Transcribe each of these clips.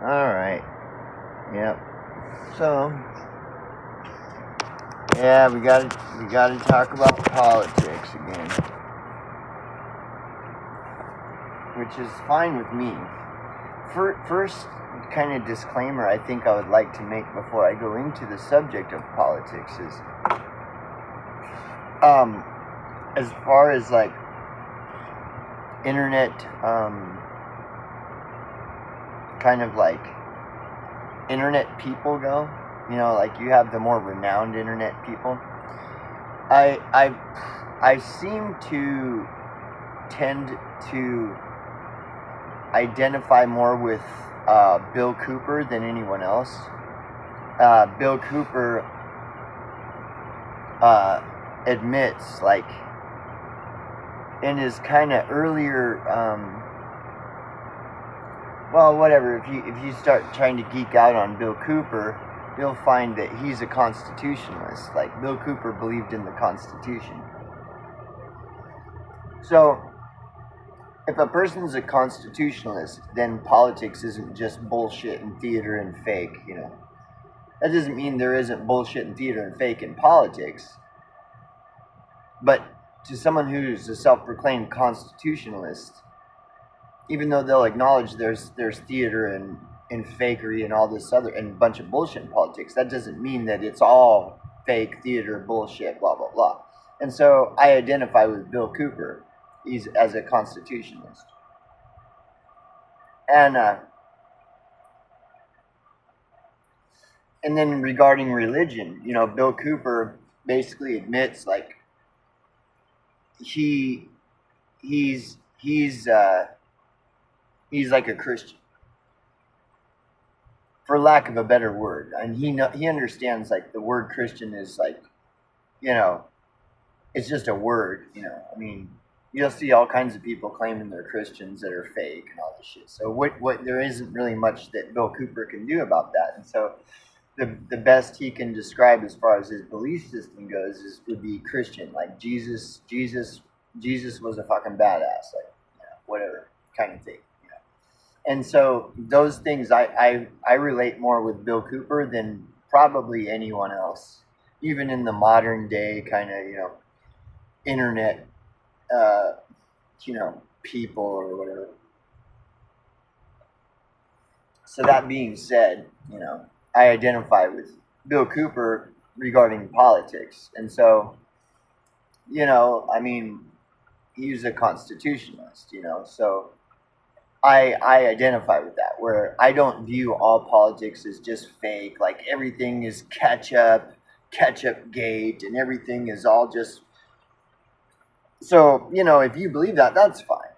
Alright. Yep. So, yeah, we gotta talk about politics again. Which is fine with me. First kind of disclaimer I think I would like to make before I go into the subject of politics is as far as like internet kind of like internet people go, like you have the more renowned internet people. I seem to tend to identify more with Bill Cooper than anyone else. Bill Cooper admits, like, in his kind of earlier, well, whatever. If you start trying to geek out on Bill Cooper, you'll find that he's a constitutionalist. Like, Bill Cooper believed in the Constitution. So, if a person's a constitutionalist, then politics isn't just bullshit and theater and fake, That doesn't mean there isn't bullshit and theater and fake in politics. But to someone who's a self-proclaimed constitutionalist, even though they'll acknowledge there's theater and fakery and all this other and a bunch of bullshit in politics, that doesn't mean that it's all fake theater, bullshit, blah blah blah. And so I identify with Bill Cooper. He's as a constitutionalist. And then regarding religion, Bill Cooper basically admits, like, he's like a Christian, for lack of a better word. And he understands, like, the word Christian is like, it's just a word. I mean, you'll see all kinds of people claiming they're Christians that are fake and all this shit. So what there isn't really much that Bill Cooper can do about that. And so the best he can describe as far as his belief system goes would be Christian. Like, Jesus was a fucking badass, like, whatever kind of thing. And so those things I relate more with Bill Cooper than probably anyone else, even in the modern day kind of internet people or whatever. So that being said, I identify with Bill Cooper regarding politics. And so, I mean, he's a constitutionalist, so I identify with that, where I don't view all politics as just fake, like everything is ketchup gate, and everything is all just. So, if you believe that, that's fine.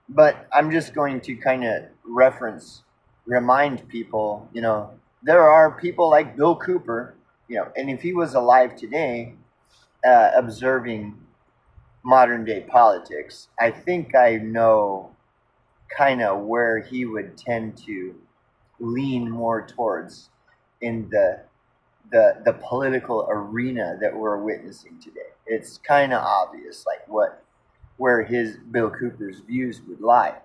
But I'm just going to kind of remind people, there are people like Bill Cooper, and if he was alive today, observing modern day politics, I think I know kind of where he would tend to lean more towards in the political arena that we're witnessing today. It's kind of obvious, like, where Bill Cooper's views would lie.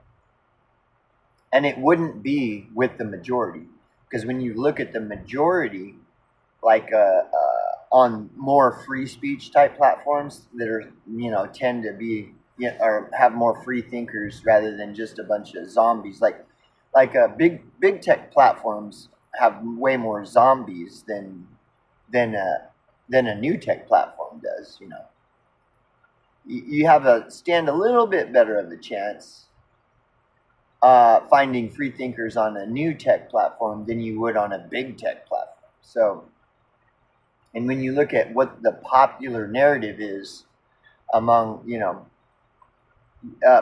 And it wouldn't be with the majority, because when you look at the majority, like on more free speech type platforms that are tend to be or have more free thinkers rather than just a bunch of zombies, like big tech platforms have way more zombies than a new tech platform does. You stand a little bit better of a chance finding free thinkers on a new tech platform than you would on a big tech platform. So, and when you look at what the popular narrative is among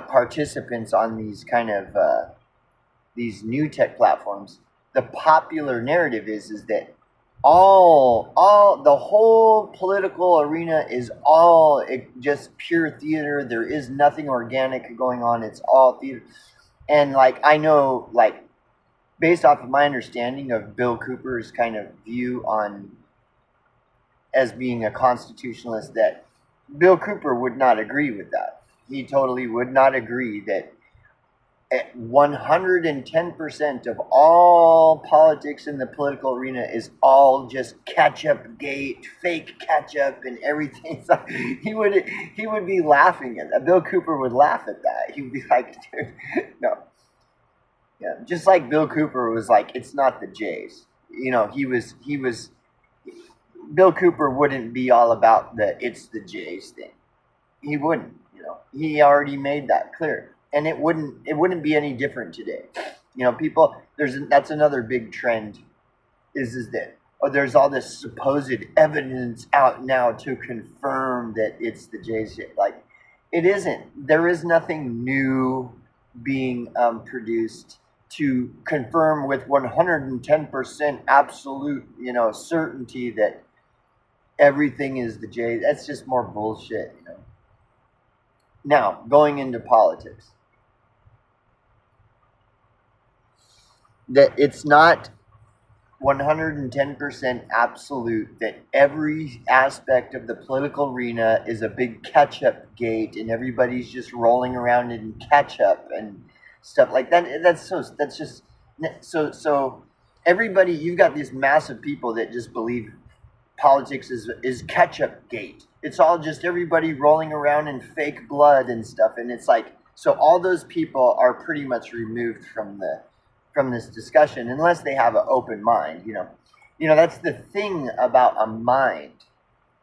participants on these kind of these new tech platforms, the popular narrative is that all the whole political arena is all just pure theater. There is nothing organic going on. It's all theater. And like, I know, like, based off of my understanding of Bill Cooper's kind of view on as being a constitutionalist, that Bill Cooper would not agree with that. He totally would not agree that at 110% of all politics in the political arena is all just catch-up gate, fake catch-up, and everything. So he would be laughing at that. Bill Cooper would laugh at that. He would be like, dude, no. Yeah, just like Bill Cooper was like, it's not the Jays. You know, he was Bill Cooper wouldn't be all about the it's the Jays thing. He wouldn't, you know. He already made that clear. And it wouldn't be any different today. You know, people that's another big trend is that there's all this supposed evidence out now to confirm that it's the Jays. Like, it isn't. There is nothing new being produced to confirm with 110% absolute, you know, certainty that everything is the Jays. That's just more bullshit, you know. Now, going into politics. That it's not 110% absolute that every aspect of the political arena is a big catch-up gate and everybody's just rolling around in catch-up and stuff like that. That's just so everybody, you've got these massive people that just believe politics is catch-up gate. It's all just everybody rolling around in fake blood and stuff, and it's like, so all those people are pretty much removed from this discussion unless they have an open mind. You know that's the thing about a mind.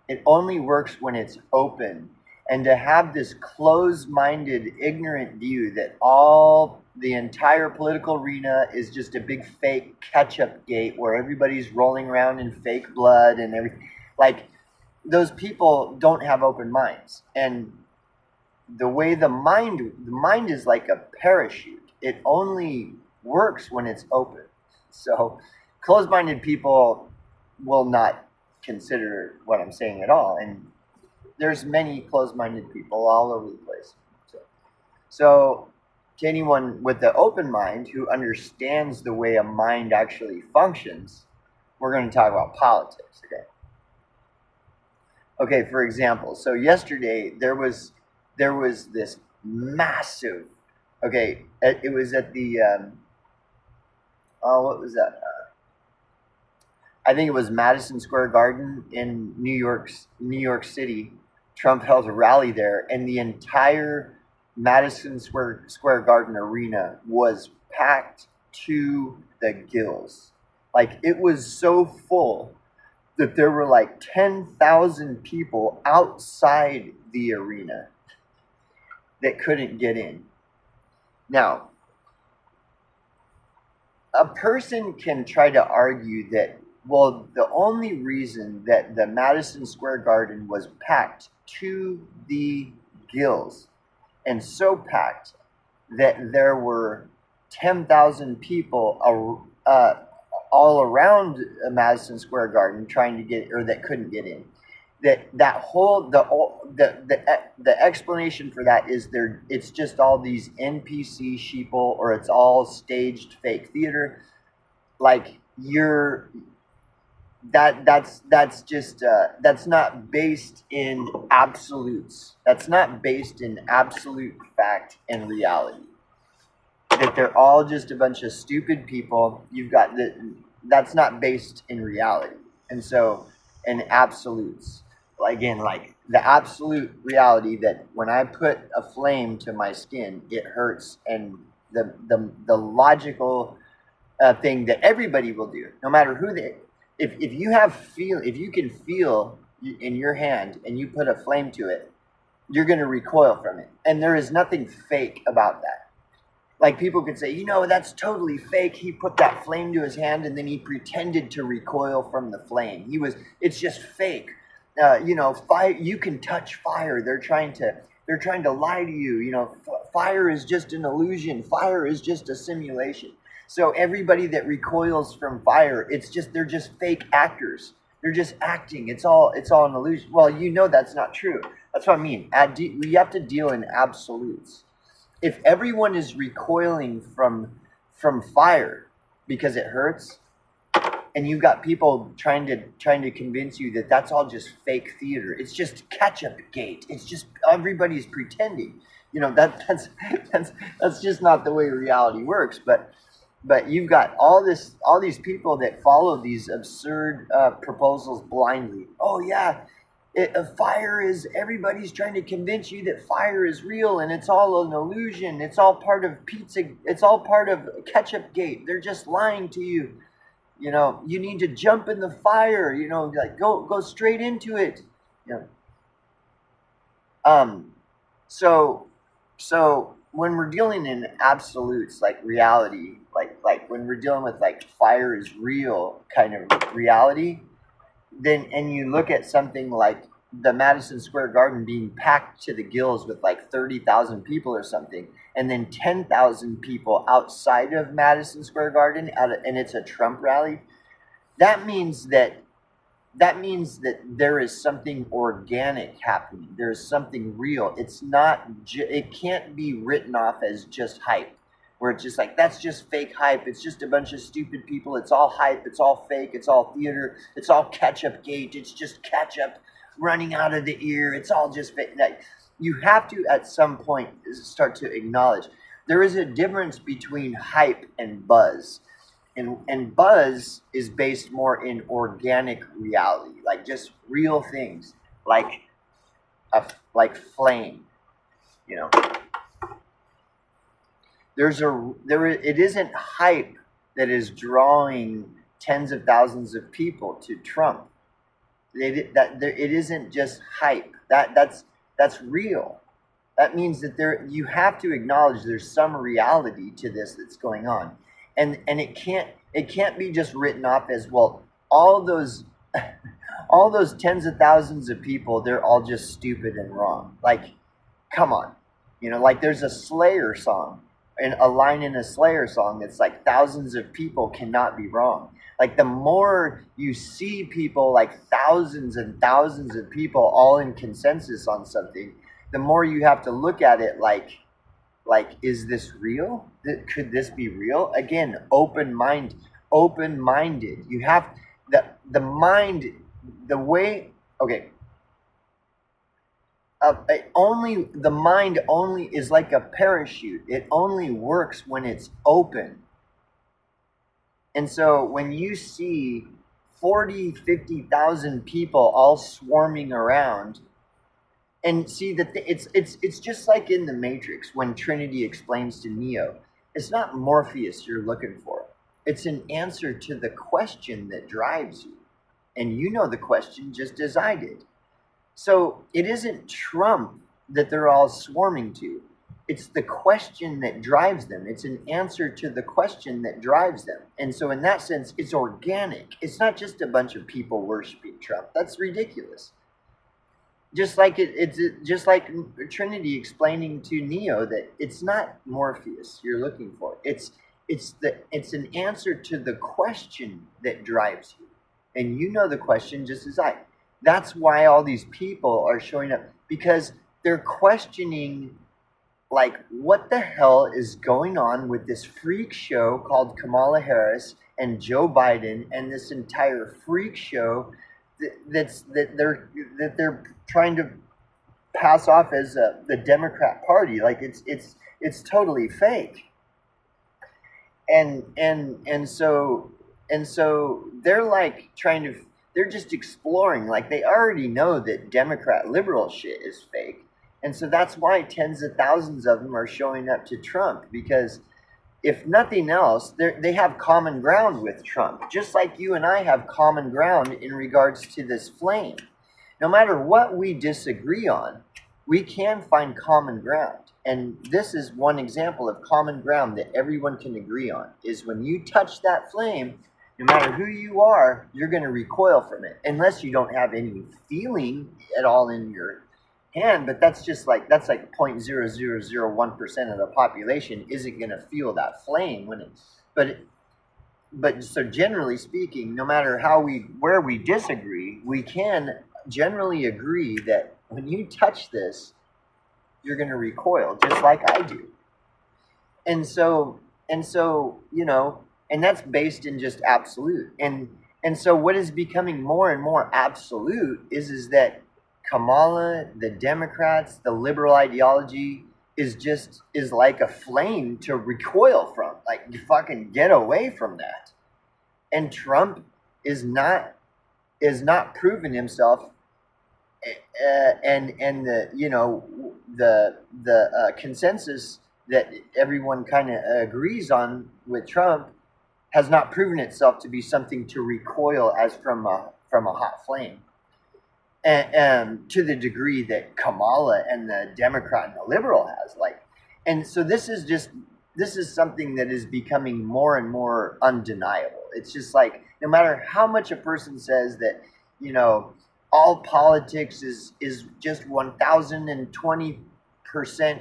It only works when it's open. And to have this closed-minded, ignorant view that all the entire political arena is just a big fake catch-up gate where everybody's rolling around in fake blood and everything, like, those people don't have open minds. And the way the mind is like a parachute. It only works when it's open. So closed-minded people will not consider what I'm saying at all. And there's many closed-minded people all over the place. So to anyone with the open mind who understands the way a mind actually functions, we're going to talk about politics, okay? Okay, for example, so yesterday there was this massive, okay, it was at the, what was that? I think it was Madison Square Garden in New York City. Trump held a rally there, and the entire Madison Square Garden arena was packed to the gills. Like, it was so full that there were like 10,000 people outside the arena that couldn't get in. Now, a person can try to argue that, well, the only reason that the Madison Square Garden was packed to the gills and so packed that there were 10,000 people all around Madison Square Garden trying to get, or that couldn't get in. The explanation for that is it's just all these NPC sheeple, or it's all staged fake theater. Like, that's just that's not based in absolutes. That's not based in absolute fact and reality. That they're all just a bunch of stupid people. That's not based in reality. And so, in absolutes, again, like the absolute reality that when I put a flame to my skin, it hurts, and the logical thing that everybody will do, no matter who if you can feel in your hand and you put a flame to it, you're going to recoil from it. And there is nothing fake about that. Like, people could say, that's totally fake. He put that flame to his hand and then he pretended to recoil from the flame. It's just fake. Fire, you can touch fire. They're trying to lie to you. Fire is just an illusion. Fire is just a simulation. So everybody that recoils from fire, they're just fake actors. They're just acting. It's all an illusion. Well, that's not true. That's what I mean. We have to deal in absolutes. If everyone is recoiling from fire because it hurts, and you've got people trying to convince you that that's all just fake theater, it's just catch-up gate, it's just everybody's pretending, that's just not the way reality works. But you've got all these people that follow these absurd proposals blindly. Oh yeah, fire is, everybody's trying to convince you that fire is real and it's all an illusion. It's all part of pizza. It's all part of Ketchup Gate. They're just lying to you. You need to jump in the fire. Like go straight into it. You know. So when we're dealing in absolutes like reality, like when we're dealing with like fire is real kind of reality, then and you look at something like the Madison Square Garden being packed to the gills with like 30,000 people or something, and then 10,000 people outside of Madison Square Garden and it's a Trump rally, that means that there is something organic happening. There's something real. It's not. It can't be written off as just hype, where it's just like that's just fake hype. It's just a bunch of stupid people. It's all hype. It's all fake. It's all theater. It's all Ketchup Gate. It's just ketchup running out of the ear. It's all just fake. Like, you have to at some point start to acknowledge there is a difference between hype and buzz. And buzz is based more in organic reality, like just real things, like flame. It isn't hype that is drawing tens of thousands of people to Trump. It isn't just hype. That's real. That means that you have to acknowledge there's some reality to this that's going on. And it can't be just written off as, well, all those tens of thousands of people, they're all just stupid and wrong. Like, come on. Like there's a Slayer song, and a line in a Slayer song that's like thousands of people cannot be wrong. Like the more you see people, like thousands and thousands of people all in consensus on something, the more you have to look at it like, is this real? Could this be real? Again, open-minded. You have the mind, the way, okay. The mind only is like a parachute. It only works when it's open. And so when you see 40, 50,000 people all swarming around, and see that it's just like in the Matrix when Trinity explains to Neo, it's not Morpheus you're looking for. It's an answer to the question that drives you. And you know the question just as I did. So it isn't Trump that they're all swarming to. It's the question that drives them. It's an answer to the question that drives them. And so in that sense, it's organic. It's not just a bunch of people worshiping Trump. That's ridiculous. Just like it's just like Trinity explaining to Neo that it's not Morpheus you're looking for. It's an answer to the question that drives you. And you know the question just as I. That's why all these people are showing up, because they're questioning, like, what the hell is going on with this freak show called Kamala Harris and Joe Biden, and this entire freak show that they're trying to pass off as the Democrat Party. Like it's totally fake. And so they're like they're just exploring, like they already know that Democrat liberal shit is fake. And so that's why tens of thousands of them are showing up to Trump, because if nothing else, they have common ground with Trump, just like you and I have common ground in regards to this flame. No matter what we disagree on, we can find common ground. And this is one example of common ground that everyone can agree on, is when you touch that flame, no matter who you are, you're going to recoil from it, unless you don't have any feeling at all in your hand. But that's like 0.0001% of the population isn't going to feel that flame when but so generally speaking, no matter where we disagree, we can generally agree that when you touch this, you're going to recoil, just like I do. And so and that's based in just absolute. And so what is becoming more and more absolute is that Kamala, the Democrats, the liberal ideology, is like a flame to recoil from. Like, you fucking get away from that. And Trump is not proven himself, and the consensus that everyone kind of agrees on with Trump has not proven itself to be something to recoil as from a hot flame, and to the degree that Kamala and the Democrat and the liberal has. Like, and so this is something that is becoming more and more undeniable. It's just like, no matter how much a person says that, all politics is just 1020%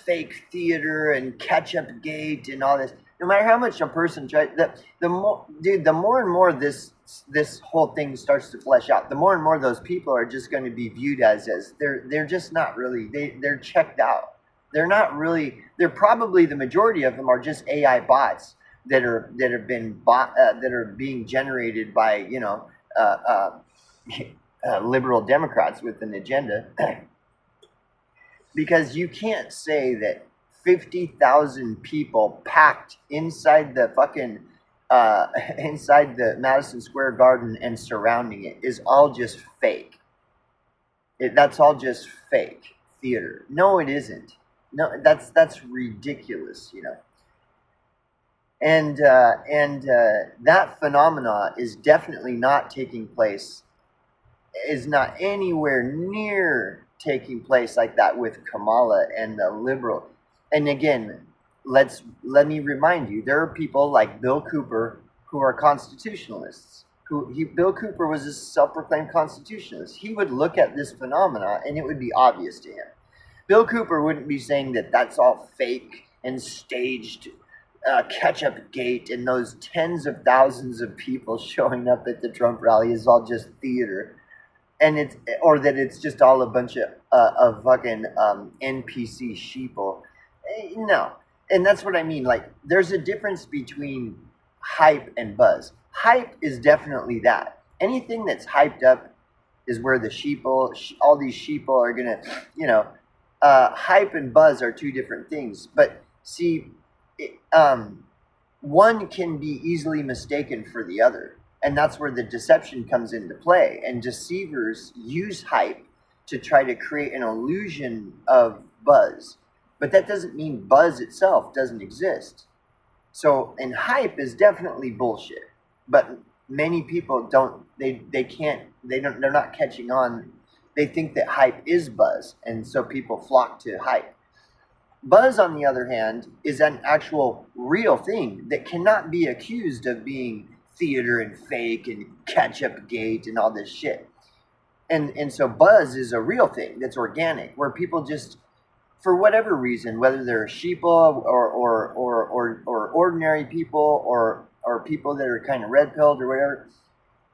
fake theater and catch-up gate and all this. No matter how much a person tries, the more and more this whole thing starts to flesh out, the more and more those people are just going to be viewed as they're just not really, they're checked out. They're not really. They're probably, the majority of them are just AI bots that are being generated by liberal Democrats with an agenda. Because you can't say that 50,000 people packed inside the fucking inside the Madison Square Garden and surrounding it is all just fake. That's all just fake theater. No, it isn't. No, that's ridiculous, And that phenomena is definitely not taking place. Is not anywhere near taking place like that with Kamala and the liberal. And again, let me remind you, there are people like Bill Cooper who are constitutionalists. Bill Cooper was a self-proclaimed constitutionalist. He would look at this phenomena and it would be obvious to him. Bill Cooper wouldn't be saying that that's all fake and staged catch-up gate, and those tens of thousands of people showing up at the Trump rally is all just theater, and that it's just all a bunch of fucking NPC sheeple. No, and that's what I mean. Like, there's a difference between hype and buzz. Hype is definitely that. Anything that's hyped up is where the all these sheeple are gonna, hype and buzz are two different things. But see, one can be easily mistaken for the other. And that's where the deception comes into play. And deceivers use hype to try to create an illusion of buzz. But that doesn't mean buzz itself doesn't exist. So, and hype is definitely bullshit. But many people they're not catching on. They think that hype is buzz. And so people flock to hype. Buzz, on the other hand, is an actual real thing that cannot be accused of being theater and fake and catch-up gate and all this shit. And so buzz is a real thing that's organic, where people just, for whatever reason, whether they're sheeple or ordinary people or people that are kind of red-pilled or whatever,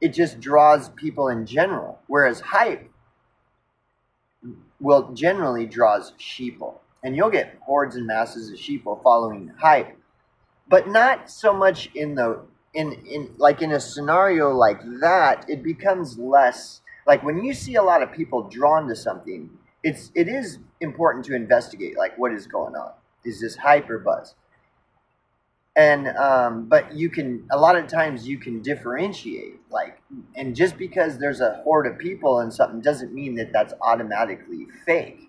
it just draws people in general. Whereas hype generally draws sheeple. And you'll get hordes and masses of sheeple following hype, but not so much in a scenario like that. It becomes less like when you see a lot of people drawn to something. It is important to investigate, like, what is going on. Is this hype or buzz? And but a lot of times you can differentiate, like, and just because there's a horde of people and something doesn't mean that that's automatically fake.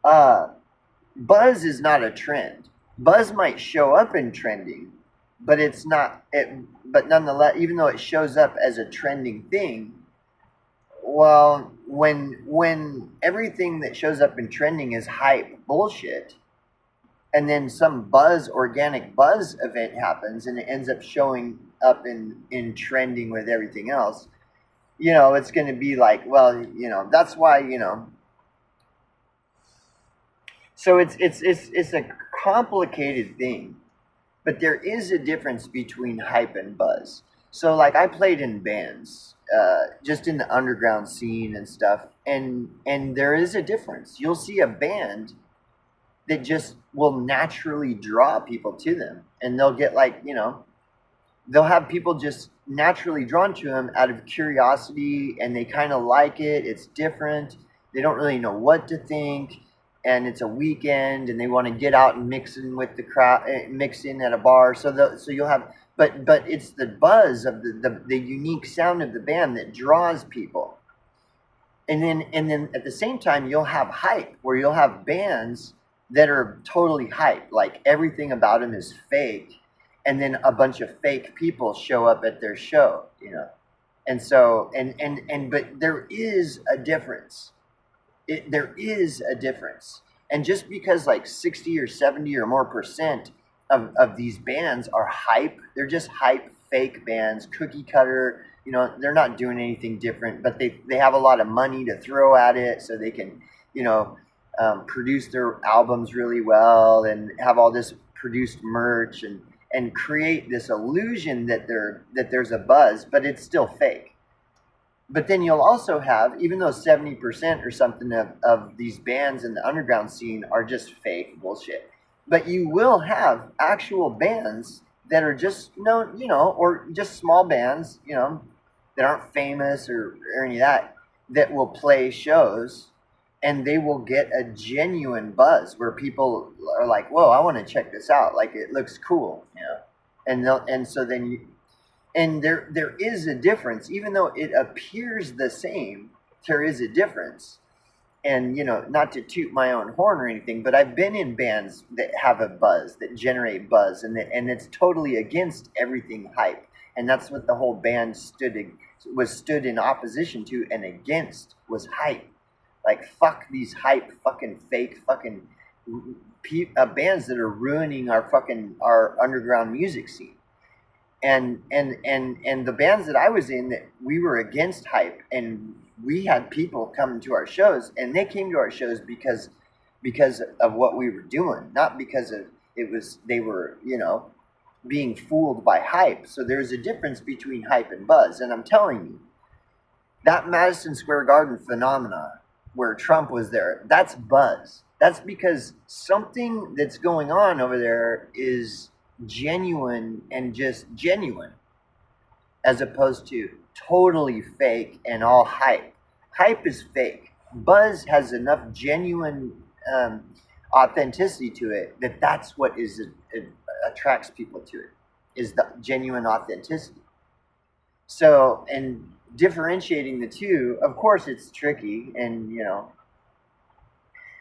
Buzz is not a trend. Buzz might show up in trending, but it's not. But nonetheless, even though it shows up as a trending thing, well, when everything that shows up in trending is hype bullshit, and then some organic buzz event happens, and it ends up showing up in trending with everything else, it's going to be like, well, that's why, So it's a complicated thing, but there is a difference between hype and buzz. So, like, I played in bands, just in the underground scene and stuff, and there is a difference. You'll see a band that just will naturally draw people to them, and they'll get, like, they'll have people just naturally drawn to them out of curiosity, and they kind of like it. It's different. They don't really know what to think, and it's a weekend, and they want to get out and mix in with the crowd, mix in at a bar. So you'll have, but it's the buzz of the unique sound of the band that draws people. And then at the same time, you'll have hype, where you'll have bands that are totally hype, like everything about them is fake, and then a bunch of fake people show up at their show, you know. And so and but there is a difference. There is a difference. And just because like 60 or 70 or more percent of these bands are hype, they're just hype fake bands, cookie cutter, you know, they're not doing anything different, but they have a lot of money to throw at it, so they can, you know, produce their albums really well and have all this produced merch and create this illusion that there's a buzz, but it's still fake. But then you'll also have, even though 70% or something of these bands in the underground scene are just fake bullshit, but you will have actual bands that are just known, you know, or just small bands, you know, that aren't famous or any of that, that will play shows, and they will get a genuine buzz where people are like, whoa, I want to check this out. Like, it looks cool, you know. And so then you, and there is a difference, even though it appears the same. There is a difference. And, you know, not to toot my own horn or anything, but I've been in bands that have a buzz, that generate buzz, and it's totally against everything hype. And that's what the whole band stood in opposition to and against, was hype. Like, fuck these hype fucking fake fucking bands that are ruining our underground music scene. And the bands that I was in, that we were against hype, and we had people come to our shows, and they came to our shows because of what we were doing, not because of they were, you know, being fooled by hype. So there's a difference between hype and buzz. And I'm telling you, that Madison Square Garden phenomena where Trump was there, that's buzz. That's because something that's going on over there is genuine and just genuine, as opposed to totally fake and all hype. Hype is fake. Buzz has enough genuine authenticity to it that's what attracts people to it, is the genuine authenticity. So, and differentiating the two, of course, it's tricky, and you know,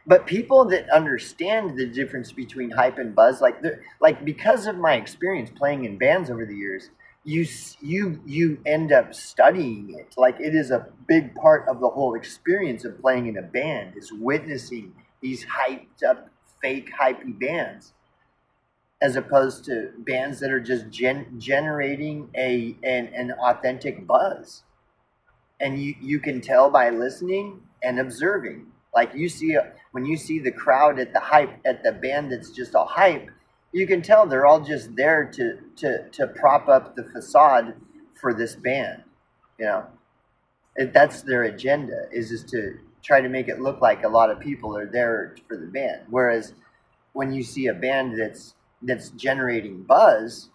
but people that understand the difference between hype and buzz, like because of my experience playing in bands over the years, you end up studying it. Like, it is a big part of the whole experience of playing in a band, is witnessing these hyped up, fake hypey bands, as opposed to bands that are just generating an authentic buzz. And you can tell by listening and observing. Like, when you see the crowd at the band that's just all hype, you can tell they're all just there to prop up the facade for this band. You know, that's their agenda, is to try to make it look like a lot of people are there for the band. Whereas when you see a band that's generating buzz,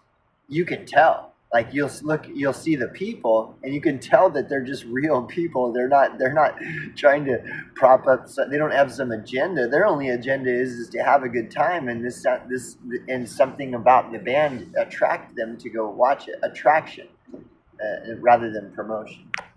you can tell. Like, you'll see the people, and you can tell that they're just real people. They're not trying to prop up. They don't have some agenda. Their only agenda is to have a good time, and this and something about the band attract them to go watch it. Attraction, rather than promotion.